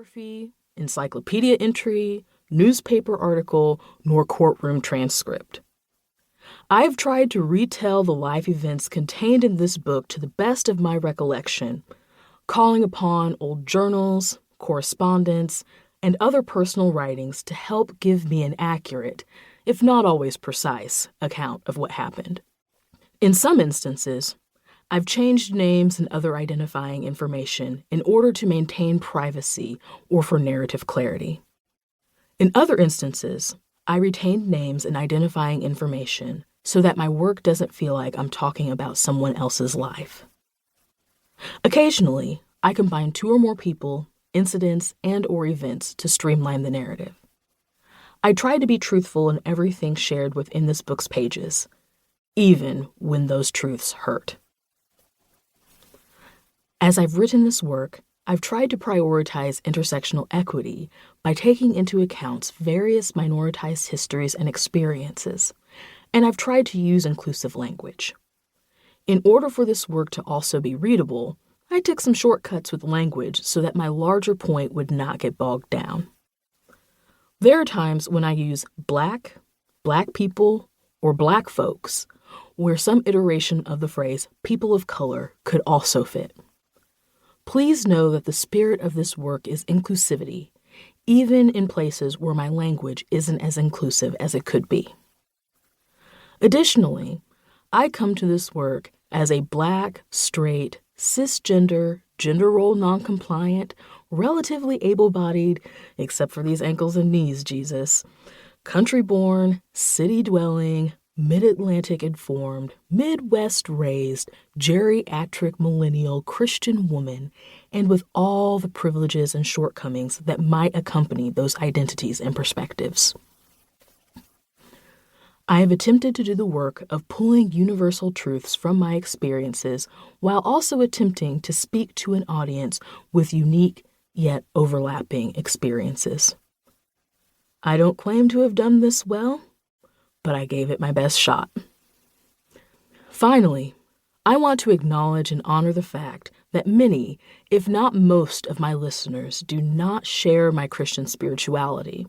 biography, encyclopedia entry, newspaper article, nor courtroom transcript. I have tried to retell the life events contained in this book to the best of my recollection, calling upon old journals, correspondence, and other personal writings to help give me an accurate, if not always precise, account of what happened. In some instances, I've changed names and other identifying information in order to maintain privacy or for narrative clarity. In other instances, I retained names and identifying information so that my work doesn't feel like I'm talking about someone else's life. Occasionally, I combine two or more people, incidents, and/or events to streamline the narrative. I try to be truthful in everything shared within this book's pages, even when those truths hurt. As I've written this work, I've tried to prioritize intersectional equity by taking into account various minoritized histories and experiences, and I've tried to use inclusive language. In order for this work to also be readable, I took some shortcuts with language so that my larger point would not get bogged down. There are times when I use black people, or black folks, where some iteration of the phrase people of color could also fit. Please know that the spirit of this work is inclusivity, even in places where my language isn't as inclusive as it could be. Additionally, I come to this work as a Black, straight, cisgender, gender role non-compliant, relatively able-bodied, except for these ankles and knees, Jesus, country-born, city-dwelling, Mid-Atlantic informed, Midwest raised, geriatric millennial Christian woman, and with all the privileges and shortcomings that might accompany those identities and perspectives. I have attempted to do the work of pulling universal truths from my experiences while also attempting to speak to an audience with unique yet overlapping experiences. I don't claim to have done this well, but I gave it my best shot. Finally, I want to acknowledge and honor the fact that many, if not most, of my listeners do not share my Christian spirituality.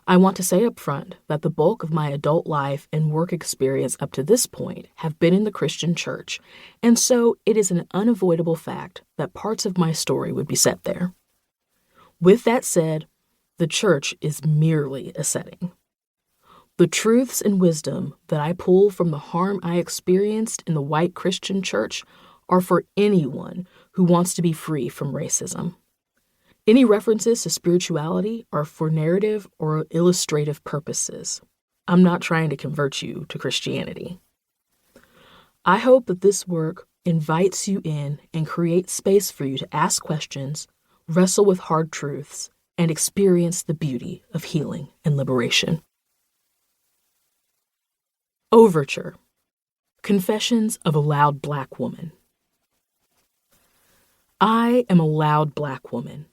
I want to say up front that the bulk of my adult life and work experience up to this point have been in the Christian church, and so it is an unavoidable fact that parts of my story would be set there. With that said, the church is merely a setting. The truths and wisdom that I pull from the harm I experienced in the white Christian church are for anyone who wants to be free from racism. Any references to spirituality are for narrative or illustrative purposes. I'm not trying to convert you to Christianity. I hope that this work invites you in and creates space for you to ask questions, wrestle with hard truths, and experience the beauty of healing and liberation. Overture. Confessions of a Loud Black Woman. I am a loud Black woman.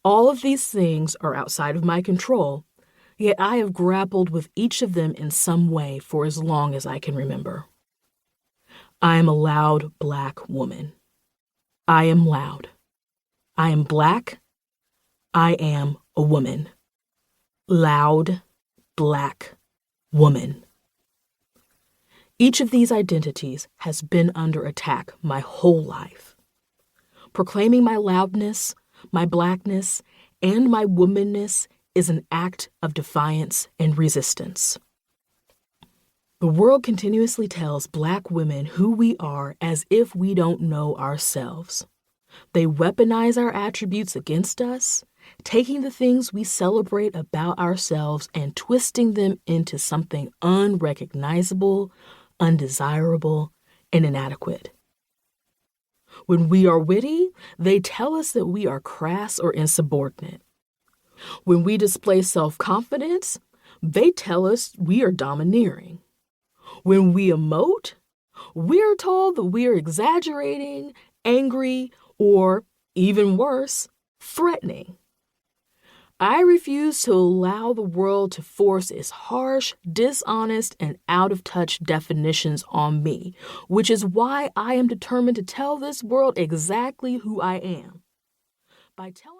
All of these things are outside of my control, yet I have grappled with each of them in some way for as long as I can remember. I am a loud Black woman. I am loud. I am Black. I am a woman. Loud Black woman. Each of these identities has been under attack my whole life. Proclaiming my loudness, my Blackness, and my womanness is an act of defiance and resistance. The world continuously tells Black women who we are as if we don't know ourselves. They weaponize our attributes against us, taking the things we celebrate about ourselves and twisting them into something unrecognizable, undesirable, and inadequate. When we are witty, they tell us that we are crass or insubordinate. When we display self-confidence, they tell us we are domineering. When we emote, we're told that we are exaggerating, angry, or, even worse, threatening. I refuse to allow the world to force its harsh, dishonest, and out-of-touch definitions on me, which is why I am determined to tell this world exactly who I am. By telling